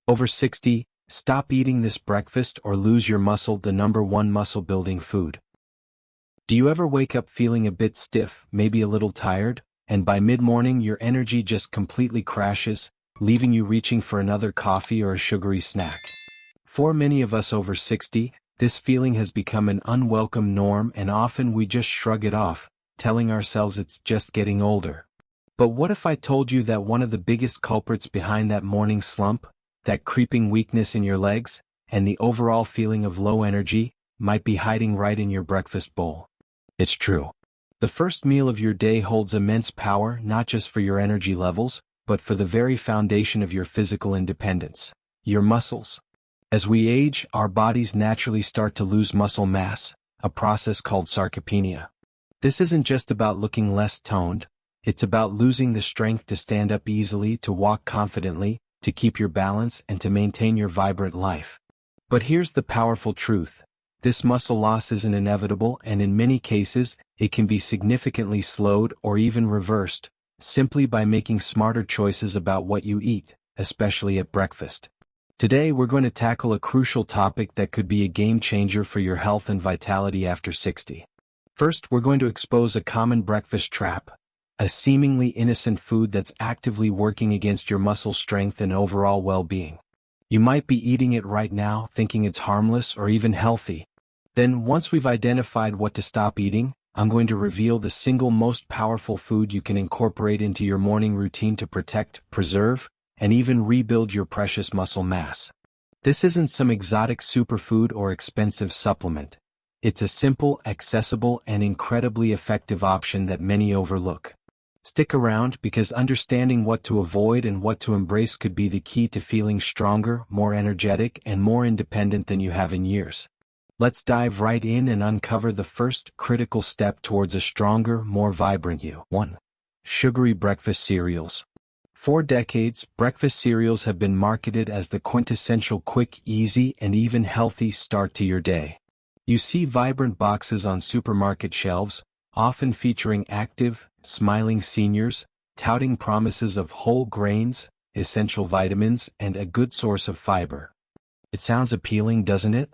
Over 60, stop eating this breakfast or lose your muscle, the #1 muscle building food. Do you ever wake up feeling a bit stiff, maybe a little tired, and by mid-morning your energy just completely crashes, leaving you reaching for another coffee or a sugary snack? For many of us over 60, this feeling has become an unwelcome norm, and often we just shrug it off, telling ourselves it's just getting older. But what if I told you that one of the biggest culprits behind that morning slump, that creeping weakness in your legs, and the overall feeling of low energy, might be hiding right in your breakfast bowl? It's true. The first meal of your day holds immense power, not just for your energy levels, but for the very foundation of your physical independence, your muscles. As we age, our bodies naturally start to lose muscle mass, a process called sarcopenia. This isn't just about looking less toned, it's about losing the strength to stand up easily, to walk confidently, to keep your balance, and to maintain your vibrant life. But here's the powerful truth. This muscle loss isn't inevitable, and in many cases, it can be significantly slowed or even reversed, simply by making smarter choices about what you eat, especially at breakfast. Today we're going to tackle a crucial topic that could be a game changer for your health and vitality after 60. First, we're going to expose a common breakfast trap, a seemingly innocent food that's actively working against your muscle strength and overall well-being. You might be eating it right now, thinking it's harmless or even healthy. Then, once we've identified what to stop eating, I'm going to reveal the single most powerful food you can incorporate into your morning routine to protect, preserve, and even rebuild your precious muscle mass. This isn't some exotic superfood or expensive supplement. It's a simple, accessible, and incredibly effective option that many overlook. Stick around, because understanding what to avoid and what to embrace could be the key to feeling stronger, more energetic, and more independent than you have in years. Let's dive right in and uncover the first critical step towards a stronger, more vibrant you. 1. Sugary breakfast cereals. For decades, breakfast cereals have been marketed as the quintessential quick, easy, and even healthy start to your day. You see vibrant boxes on supermarket shelves, often featuring active, smiling seniors, touting promises of whole grains, essential vitamins, and a good source of fiber. It sounds appealing, doesn't it?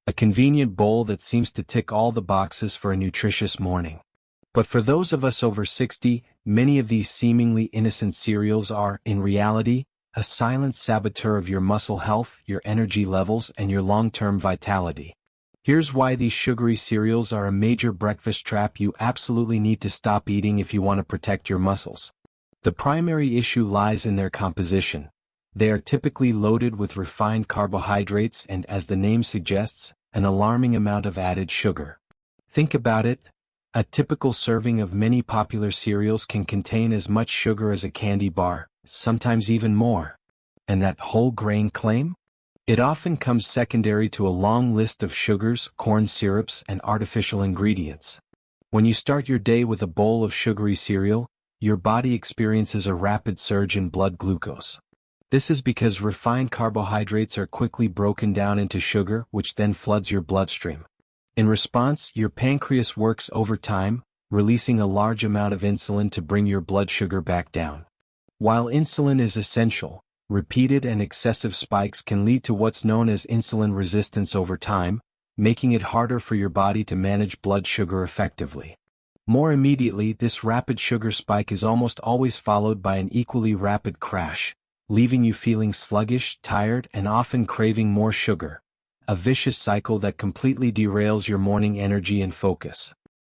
A convenient bowl that seems to tick all the boxes for a nutritious morning. But for those of us over 60, many of these seemingly innocent cereals are, in reality, a silent saboteur of your muscle health, your energy levels, and your long-term vitality. Here's why these sugary cereals are a major breakfast trap you absolutely need to stop eating if you want to protect your muscles. The primary issue lies in their composition. They are typically loaded with refined carbohydrates and, as the name suggests, an alarming amount of added sugar. Think about it. A typical serving of many popular cereals can contain as much sugar as a candy bar, sometimes even more. And that whole grain claim? It often comes secondary to a long list of sugars, corn syrups, and artificial ingredients. When you start your day with a bowl of sugary cereal, your body experiences a rapid surge in blood glucose. This is because refined carbohydrates are quickly broken down into sugar, which then floods your bloodstream. In response, your pancreas works overtime, releasing a large amount of insulin to bring your blood sugar back down. While insulin is essential, repeated and excessive spikes can lead to what's known as insulin resistance over time, making it harder for your body to manage blood sugar effectively. More immediately, this rapid sugar spike is almost always followed by an equally rapid crash, leaving you feeling sluggish, tired, and often craving more sugar, a vicious cycle that completely derails your morning energy and focus.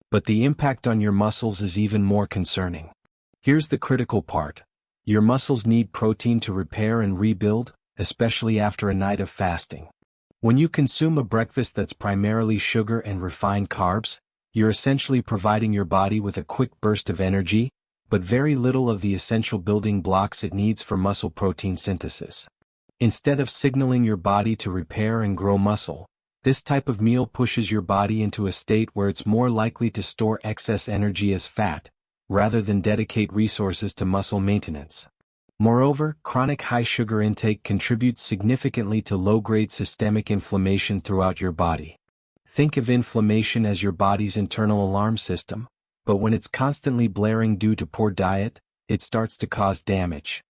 But the impact on your muscles is even more concerning. Here's the critical part. Your muscles need protein to repair and rebuild, especially after a night of fasting. When you consume a breakfast that's primarily sugar and refined carbs, you're essentially providing your body with a quick burst of energy, but very little of the essential building blocks it needs for muscle protein synthesis. Instead of signaling your body to repair and grow muscle, this type of meal pushes your body into a state where it's more likely to store excess energy as fat, rather than dedicate resources to muscle maintenance. Moreover, chronic high sugar intake contributes significantly to low-grade systemic inflammation throughout your body. Think of inflammation as your body's internal alarm system, but when it's constantly blaring due to poor diet, it starts to cause damage.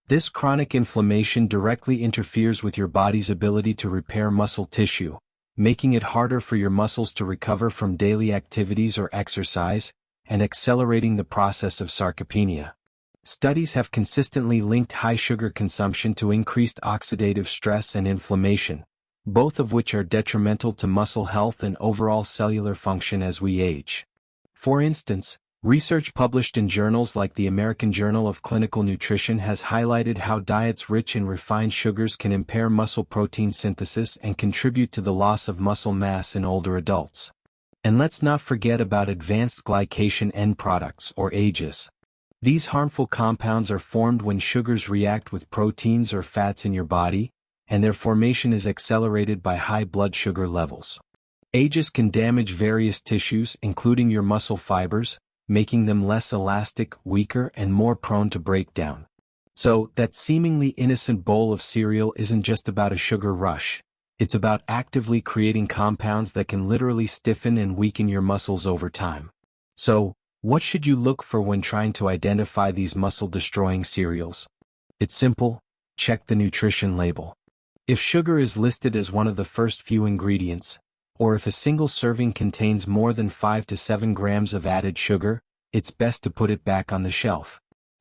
This chronic inflammation directly interferes with your body's ability to repair muscle tissue, making it harder for your muscles to recover from daily activities or exercise, and accelerating the process of sarcopenia. Studies have consistently linked high sugar consumption to increased oxidative stress and inflammation, both of which are detrimental to muscle health and overall cellular function as we age. For instance, research published in journals like the American Journal of Clinical Nutrition has highlighted how diets rich in refined sugars can impair muscle protein synthesis and contribute to the loss of muscle mass in older adults. And let's not forget about advanced glycation end products, or AGEs. These harmful compounds are formed when sugars react with proteins or fats in your body, and their formation is accelerated by high blood sugar levels. AGEs can damage various tissues, including your muscle fibers, making them less elastic, weaker, and more prone to breakdown. So, that seemingly innocent bowl of cereal isn't just about a sugar rush. It's about actively creating compounds that can literally stiffen and weaken your muscles over time. So, what should you look for when trying to identify these muscle-destroying cereals? It's simple: check the nutrition label. If sugar is listed as one of the first few ingredients, or if a single serving contains more than 5 to 7 grams of added sugar, it's best to put it back on the shelf.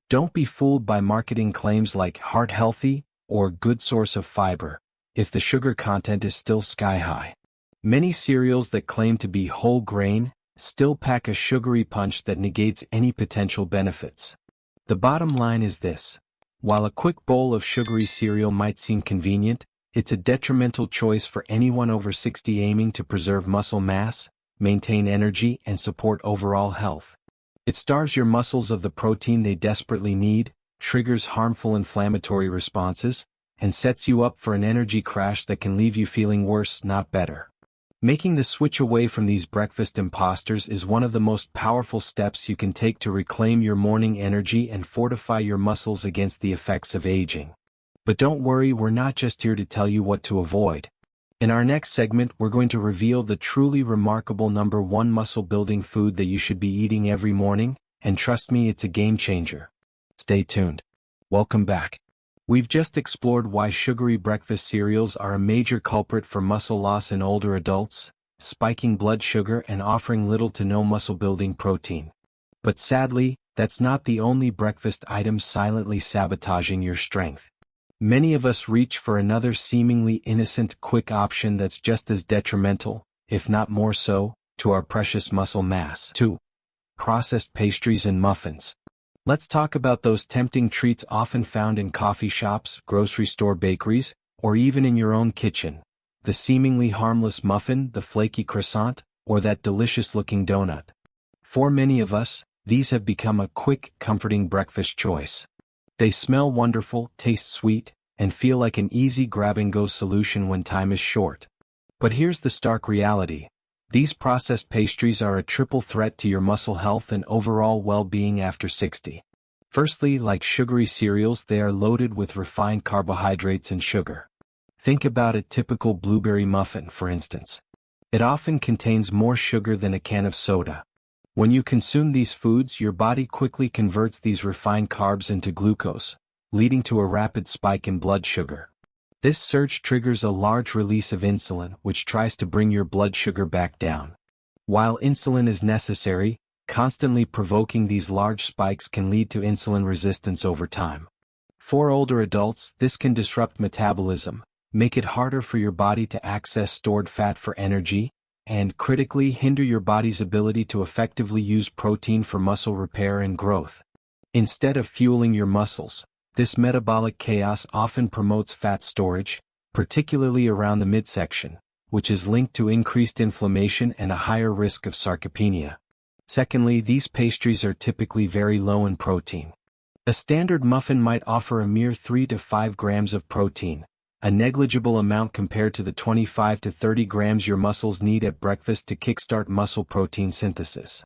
Don't be fooled by marketing claims like heart healthy or good source of fiber, if the sugar content is still sky high. Many cereals that claim to be whole grain still pack a sugary punch that negates any potential benefits. The bottom line is this: while a quick bowl of sugary cereal might seem convenient, it's a detrimental choice for anyone over 60 aiming to preserve muscle mass, maintain energy, and support overall health. It starves your muscles of the protein they desperately need, triggers harmful inflammatory responses, and sets you up for an energy crash that can leave you feeling worse, not better. Making the switch away from these breakfast imposters is one of the most powerful steps you can take to reclaim your morning energy and fortify your muscles against the effects of aging. But don't worry, we're not just here to tell you what to avoid. In our next segment, we're going to reveal the truly remarkable number 1 muscle-building food that you should be eating every morning, and trust me, it's a game changer. Stay tuned. Welcome back. We've just explored why sugary breakfast cereals are a major culprit for muscle loss in older adults, spiking blood sugar and offering little to no muscle-building protein. But sadly, that's not the only breakfast item silently sabotaging your strength. Many of us reach for another seemingly innocent, quick option that's just as detrimental, if not more so, to our precious muscle mass. 2. Processed pastries and muffins. Let's talk about those tempting treats often found in coffee shops, grocery store bakeries, or even in your own kitchen. The seemingly harmless muffin, the flaky croissant, or that delicious-looking donut. For many of us, these have become a quick, comforting breakfast choice. They smell wonderful, taste sweet, and feel like an easy grab-and-go solution when time is short. But here's the stark reality: these processed pastries are a triple threat to your muscle health and overall well-being after 60. Firstly, like sugary cereals, they are loaded with refined carbohydrates and sugar. Think about a typical blueberry muffin, for instance. It often contains more sugar than a can of soda. When you consume these foods, your body quickly converts these refined carbs into glucose, leading to a rapid spike in blood sugar. This surge triggers a large release of insulin, which tries to bring your blood sugar back down. While insulin is necessary, constantly provoking these large spikes can lead to insulin resistance over time. For older adults, this can disrupt metabolism, make it harder for your body to access stored fat for energy, and critically hinder your body's ability to effectively use protein for muscle repair and growth. Instead of fueling your muscles, this metabolic chaos often promotes fat storage, particularly around the midsection, which is linked to increased inflammation and a higher risk of sarcopenia. Secondly, these pastries are typically very low in protein. A standard muffin might offer a mere 3 to 5 grams of protein, a negligible amount compared to the 25 to 30 grams your muscles need at breakfast to kickstart muscle protein synthesis.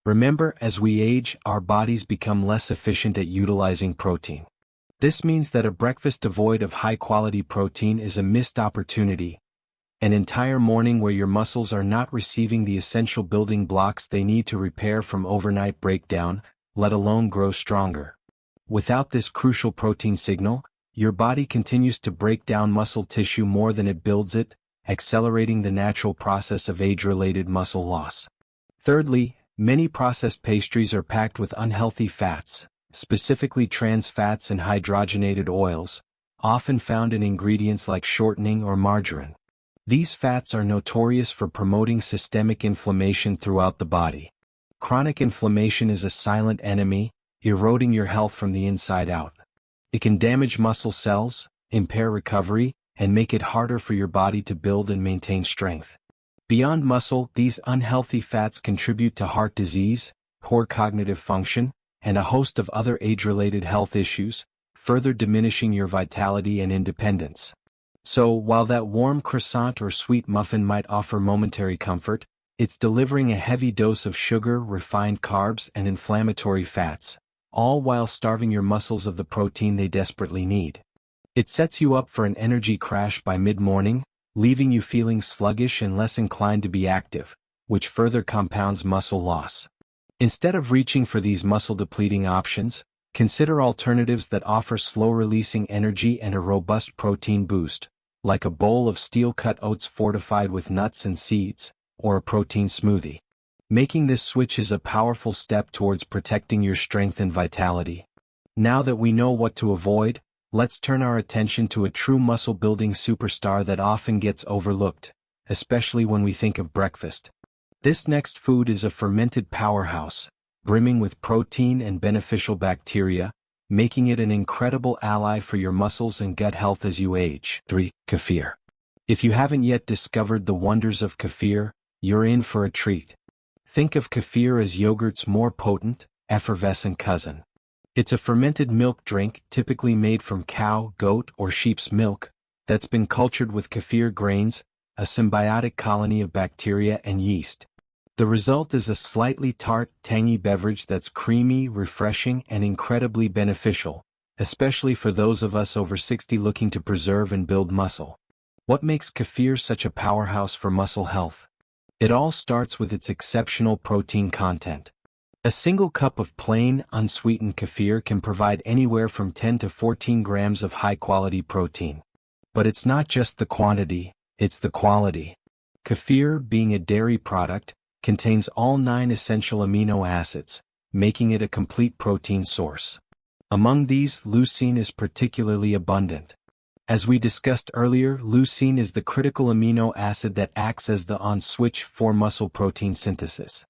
Remember, as we age, our bodies become less efficient at utilizing protein. This means that a breakfast devoid of high-quality protein is a missed opportunity, an entire morning where your muscles are not receiving the essential building blocks they need to repair from overnight breakdown, let alone grow stronger. Without this crucial protein signal, your body continues to break down muscle tissue more than it builds it, accelerating the natural process of age-related muscle loss. Thirdly, many processed pastries are packed with unhealthy fats, specifically trans fats and hydrogenated oils, often found in ingredients like shortening or margarine. These fats are notorious for promoting systemic inflammation throughout the body. Chronic inflammation is a silent enemy, eroding your health from the inside out. It can damage muscle cells, impair recovery, and make it harder for your body to build and maintain strength. Beyond muscle, these unhealthy fats contribute to heart disease, poor cognitive function, and a host of other age-related health issues, further diminishing your vitality and independence. So, while that warm croissant or sweet muffin might offer momentary comfort, it's delivering a heavy dose of sugar, refined carbs, and inflammatory fats, all while starving your muscles of the protein they desperately need. It sets you up for an energy crash by mid-morning, leaving you feeling sluggish and less inclined to be active, which further compounds muscle loss. Instead of reaching for these muscle-depleting options, consider alternatives that offer slow-releasing energy and a robust protein boost, like a bowl of steel-cut oats fortified with nuts and seeds, or a protein smoothie. Making this switch is a powerful step towards protecting your strength and vitality. Now that we know what to avoid, let's turn our attention to a true muscle-building superstar that often gets overlooked, especially when we think of breakfast. This next food is a fermented powerhouse, brimming with protein and beneficial bacteria, making it an incredible ally for your muscles and gut health as you age. 3. Kefir. If you haven't yet discovered the wonders of kefir, you're in for a treat. Think of kefir as yogurt's more potent, effervescent cousin. It's a fermented milk drink typically made from cow, goat, or sheep's milk that's been cultured with kefir grains, a symbiotic colony of bacteria and yeast. The result is a slightly tart, tangy beverage that's creamy, refreshing, and incredibly beneficial, especially for those of us over 60 looking to preserve and build muscle. What makes kefir such a powerhouse for muscle health? It all starts with its exceptional protein content. A single cup of plain, unsweetened kefir can provide anywhere from 10 to 14 grams of high-quality protein. But it's not just the quantity, it's the quality. Kefir, being a dairy product, contains all 9 essential amino acids, making it a complete protein source. Among these, leucine is particularly abundant. As we discussed earlier, leucine is the critical amino acid that acts as the on switch for muscle protein synthesis.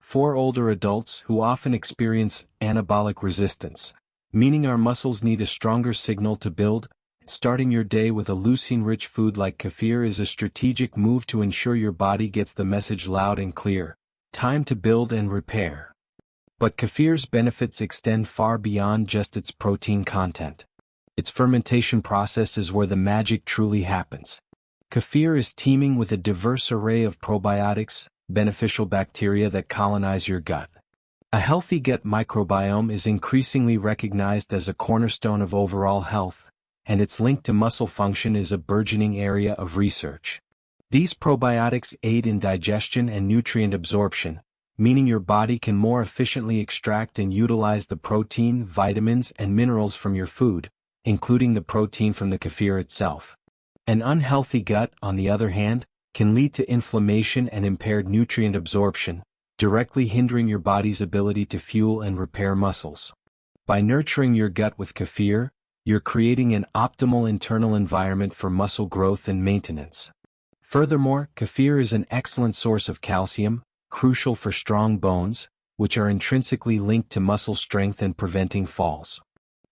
For older adults who often experience anabolic resistance, meaning our muscles need a stronger signal to build, starting your day with a leucine-rich food like kefir is a strategic move to ensure your body gets the message loud and clear: time to build and repair. But kefir's benefits extend far beyond just its protein content. Its fermentation process is where the magic truly happens. Kefir is teeming with a diverse array of probiotics, beneficial bacteria that colonize your gut. A healthy gut microbiome is increasingly recognized as a cornerstone of overall health, and its link to muscle function is a burgeoning area of research. These probiotics aid in digestion and nutrient absorption, meaning your body can more efficiently extract and utilize the protein, vitamins, and minerals from your food, including the protein from the kefir itself. An unhealthy gut, on the other hand, can lead to inflammation and impaired nutrient absorption, directly hindering your body's ability to fuel and repair muscles. By nurturing your gut with kefir, you're creating an optimal internal environment for muscle growth and maintenance. Furthermore, kefir is an excellent source of calcium, crucial for strong bones, which are intrinsically linked to muscle strength and preventing falls.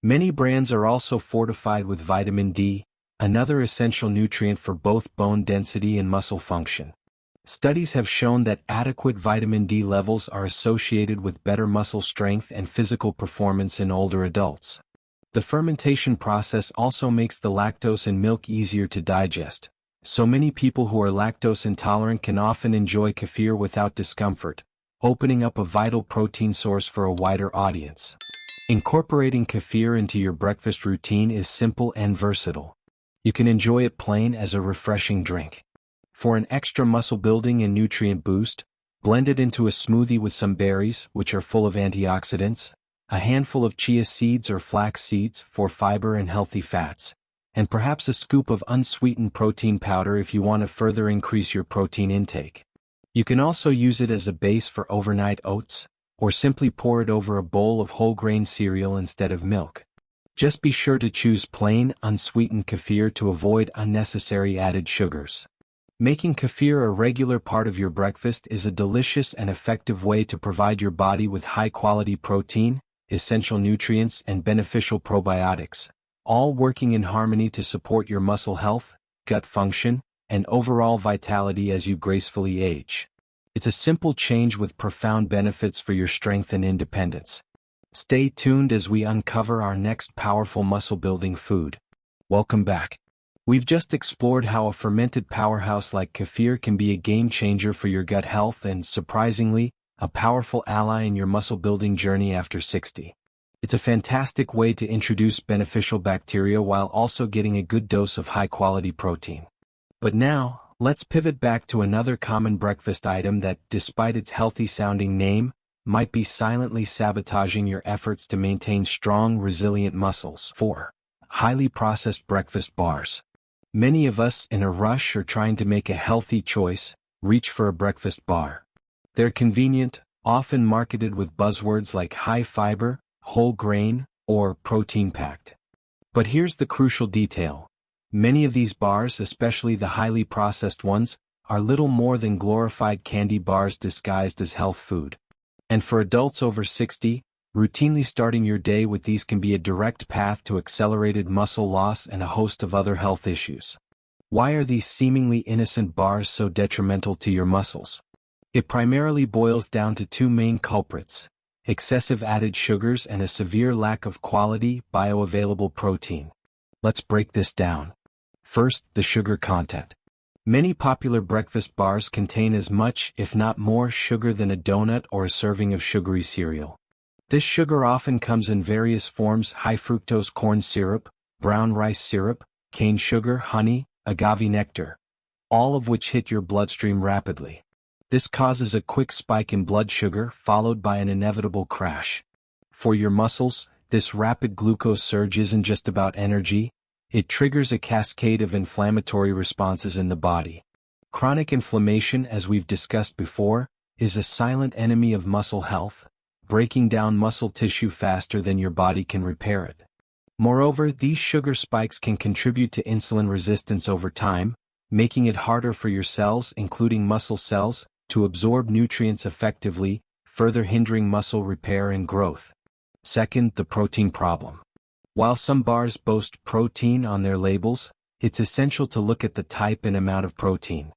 Many brands are also fortified with vitamin D, another essential nutrient for both bone density and muscle function. Studies have shown that adequate vitamin D levels are associated with better muscle strength and physical performance in older adults. The fermentation process also makes the lactose in milk easier to digest, so many people who are lactose intolerant can often enjoy kefir without discomfort, opening up a vital protein source for a wider audience. Incorporating kefir into your breakfast routine is simple and versatile. You can enjoy it plain as a refreshing drink. For an extra muscle building and nutrient boost, blend it into a smoothie with some berries, which are full of antioxidants, a handful of chia seeds or flax seeds for fiber and healthy fats, and perhaps a scoop of unsweetened protein powder if you want to further increase your protein intake. You can also use it as a base for overnight oats, or simply pour it over a bowl of whole grain cereal instead of milk. Just be sure to choose plain, unsweetened kefir to avoid unnecessary added sugars. Making kefir a regular part of your breakfast is a delicious and effective way to provide your body with high-quality protein, essential nutrients, and beneficial probiotics, all working in harmony to support your muscle health, gut function, and overall vitality as you gracefully age. It's a simple change with profound benefits for your strength and independence. Stay tuned as we uncover our next powerful muscle-building food. Welcome back. We've just explored how a fermented powerhouse like kefir can be a game-changer for your gut health and, surprisingly, a powerful ally in your muscle-building journey after 60. It's a fantastic way to introduce beneficial bacteria while also getting a good dose of high-quality protein. But now, let's pivot back to another common breakfast item that, despite its healthy-sounding name, might be silently sabotaging your efforts to maintain strong, resilient muscles. 4. Highly processed breakfast bars. Many of us, in a rush or trying to make a healthy choice, reach for a breakfast bar. They're convenient, often marketed with buzzwords like high fiber, whole grain, or protein-packed. But here's the crucial detail. Many of these bars, especially the highly processed ones, are little more than glorified candy bars disguised as health food. And for adults over 60, routinely starting your day with these can be a direct path to accelerated muscle loss and a host of other health issues. Why are these seemingly innocent bars so detrimental to your muscles? It primarily boils down to two main culprits: excessive added sugars and a severe lack of quality, bioavailable protein. Let's break this down. First, the sugar content. Many popular breakfast bars contain as much, if not more, sugar than a donut or a serving of sugary cereal. This sugar often comes in various forms: high fructose corn syrup, brown rice syrup, cane sugar, honey, agave nectar, all of which hit your bloodstream rapidly. This causes a quick spike in blood sugar followed by an inevitable crash. For your muscles, this rapid glucose surge isn't just about energy, it triggers a cascade of inflammatory responses in the body. Chronic inflammation, as we've discussed before, is a silent enemy of muscle health, breaking down muscle tissue faster than your body can repair it. Moreover, these sugar spikes can contribute to insulin resistance over time, making it harder for your cells, including muscle cells, to absorb nutrients effectively, further hindering muscle repair and growth. Second, the protein problem. While some bars boast protein on their labels, it's essential to look at the type and amount of protein.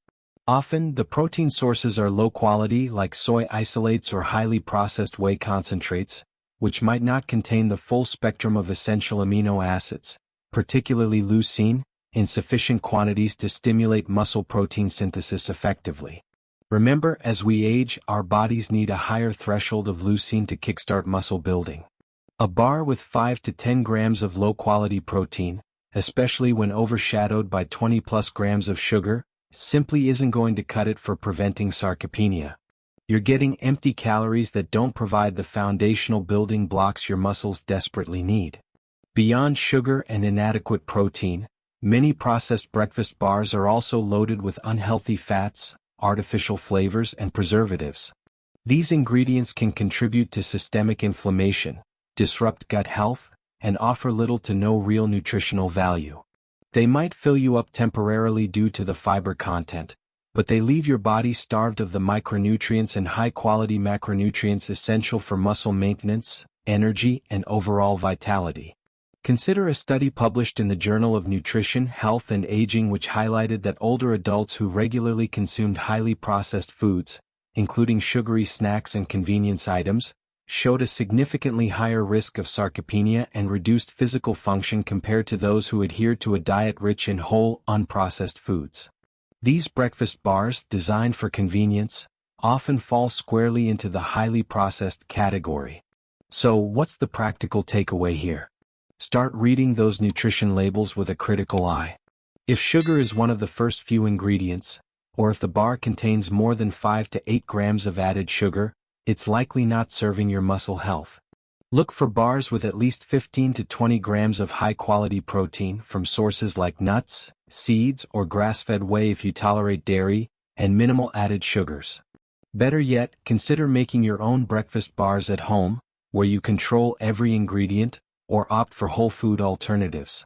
Often, the protein sources are low quality, like soy isolates or highly processed whey concentrates, which might not contain the full spectrum of essential amino acids, particularly leucine, in sufficient quantities to stimulate muscle protein synthesis effectively. Remember, as we age, our bodies need a higher threshold of leucine to kickstart muscle building. A bar with 5 to 10 grams of low-quality protein, especially when overshadowed by 20+ grams of sugar, simply isn't going to cut it for preventing sarcopenia. You're getting empty calories that don't provide the foundational building blocks your muscles desperately need. Beyond sugar and inadequate protein, many processed breakfast bars are also loaded with unhealthy fats, artificial flavors, and preservatives. These ingredients can contribute to systemic inflammation, disrupt gut health, and offer little to no real nutritional value. They might fill you up temporarily due to the fiber content, but they leave your body starved of the micronutrients and high-quality macronutrients essential for muscle maintenance, energy, and overall vitality. Consider a study published in the Journal of Nutrition, Health and Aging which highlighted that older adults who regularly consumed highly processed foods, including sugary snacks and convenience items, showed a significantly higher risk of sarcopenia and reduced physical function compared to those who adhered to a diet rich in whole, unprocessed foods. These breakfast bars, designed for convenience, often fall squarely into the highly processed category. So, what's the practical takeaway here? Start reading those nutrition labels with a critical eye. If sugar is one of the first few ingredients, or if the bar contains more than 5 to 8 grams of added sugar, it's likely not serving your muscle health. Look for bars with at least 15 to 20 grams of high-quality protein from sources like nuts, seeds, or grass-fed whey if you tolerate dairy, and minimal added sugars. Better yet, consider making your own breakfast bars at home, where you control every ingredient, or opt for whole food alternatives.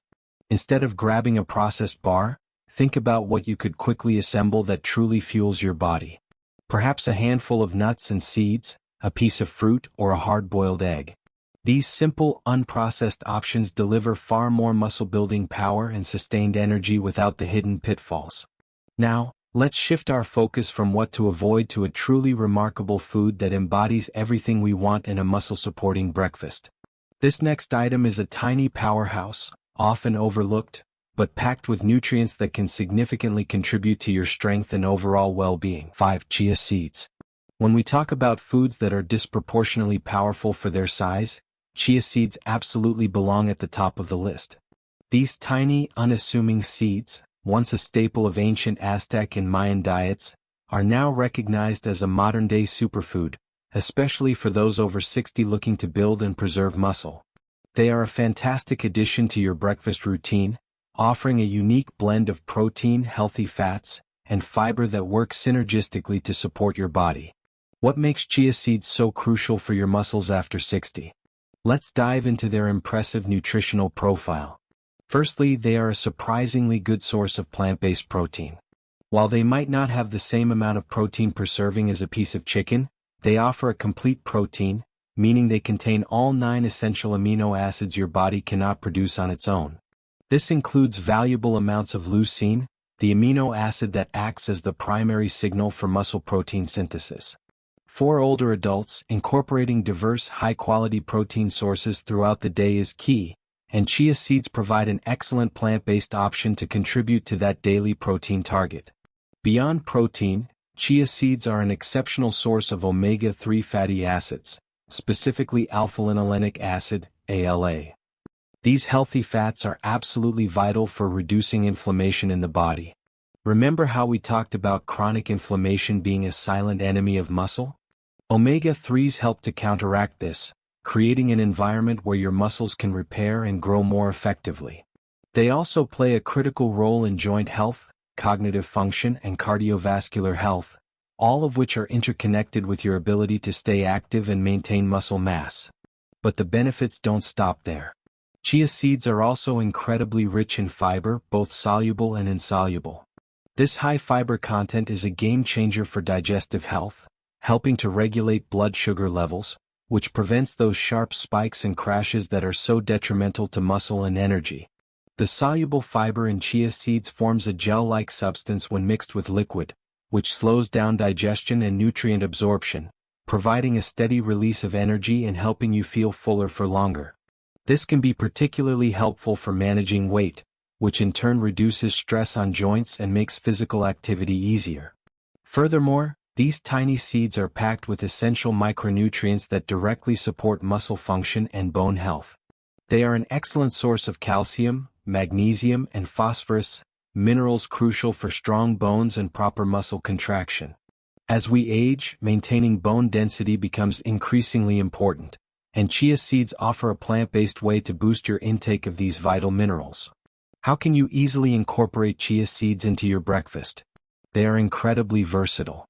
Instead of grabbing a processed bar, think about what you could quickly assemble that truly fuels your body. Perhaps a handful of nuts and seeds, a piece of fruit, or a hard-boiled egg. These simple, unprocessed options deliver far more muscle-building power and sustained energy without the hidden pitfalls. Now, let's shift our focus from what to avoid to a truly remarkable food that embodies everything we want in a muscle-supporting breakfast. This next item is a tiny powerhouse, often overlooked, but packed with nutrients that can significantly contribute to your strength and overall well-being. 5. Chia seeds. When we talk about foods that are disproportionately powerful for their size, chia seeds absolutely belong at the top of the list. These tiny, unassuming seeds, once a staple of ancient Aztec and Mayan diets, are now recognized as a modern-day superfood, especially for those over 60 looking to build and preserve muscle. They are a fantastic addition to your breakfast routine, offering a unique blend of protein, healthy fats, and fiber that work synergistically to support your body. What makes chia seeds so crucial for your muscles after 60? Let's dive into their impressive nutritional profile. Firstly, they are a surprisingly good source of plant-based protein. While they might not have the same amount of protein per serving as a piece of chicken, they offer a complete protein, meaning they contain all 9 essential amino acids your body cannot produce on its own. This includes valuable amounts of leucine, the amino acid that acts as the primary signal for muscle protein synthesis. For older adults, incorporating diverse high-quality protein sources throughout the day is key, and chia seeds provide an excellent plant-based option to contribute to that daily protein target. Beyond protein, chia seeds are an exceptional source of omega-3 fatty acids, specifically alpha-linolenic acid, ALA. These healthy fats are absolutely vital for reducing inflammation in the body. Remember how we talked about chronic inflammation being a silent enemy of muscle? Omega-3s help to counteract this, creating an environment where your muscles can repair and grow more effectively. They also play a critical role in joint health, cognitive function, and cardiovascular health, all of which are interconnected with your ability to stay active and maintain muscle mass. But the benefits don't stop there. Chia seeds are also incredibly rich in fiber, both soluble and insoluble. This high fiber content is a game changer for digestive health, helping to regulate blood sugar levels, which prevents those sharp spikes and crashes that are so detrimental to muscle and energy. The soluble fiber in chia seeds forms a gel-like substance when mixed with liquid, which slows down digestion and nutrient absorption, providing a steady release of energy and helping you feel fuller for longer. This can be particularly helpful for managing weight, which in turn reduces stress on joints and makes physical activity easier. Furthermore, these tiny seeds are packed with essential micronutrients that directly support muscle function and bone health. They are an excellent source of calcium, magnesium, and phosphorus, minerals crucial for strong bones and proper muscle contraction. As we age, maintaining bone density becomes increasingly important, and chia seeds offer a plant-based way to boost your intake of these vital minerals. How can you easily incorporate chia seeds into your breakfast? They are incredibly versatile.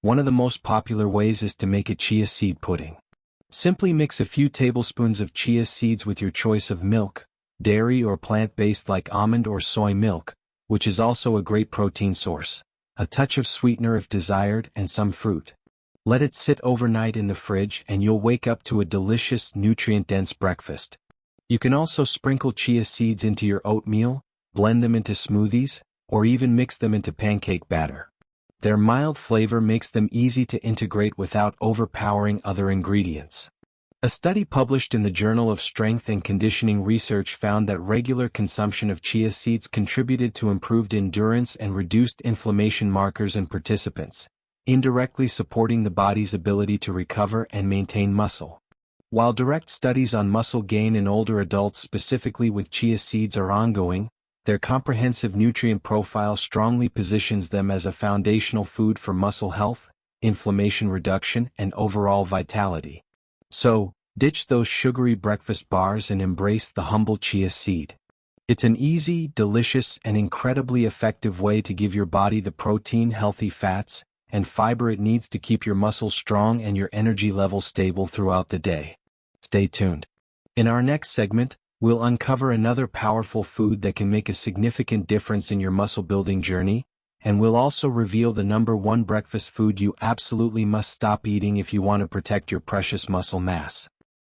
One of the most popular ways is to make a chia seed pudding. Simply mix a few tablespoons of chia seeds with your choice of milk, dairy or plant-based like almond or soy milk, which is also a great protein source, a touch of sweetener if desired, and some fruit. Let it sit overnight in the fridge and you'll wake up to a delicious, nutrient-dense breakfast. You can also sprinkle chia seeds into your oatmeal, blend them into smoothies, or even mix them into pancake batter. Their mild flavor makes them easy to integrate without overpowering other ingredients. A study published in the Journal of Strength and Conditioning Research found that regular consumption of chia seeds contributed to improved endurance and reduced inflammation markers in participants, indirectly supporting the body's ability to recover and maintain muscle. While direct studies on muscle gain in older adults specifically with chia seeds are ongoing, their comprehensive nutrient profile strongly positions them as a foundational food for muscle health, inflammation reduction, and overall vitality. So, Ditch those sugary breakfast bars and embrace the humble chia seed. It's an easy, delicious, and incredibly effective way to give your body the protein, healthy fats, and fiber it needs to keep your muscles strong and your energy level stable throughout the day. Stay tuned. In our next segment, we'll uncover another powerful food that can make a significant difference in your muscle building journey, and we'll also reveal the number one breakfast food you absolutely must stop eating if you want to protect your precious muscle mass.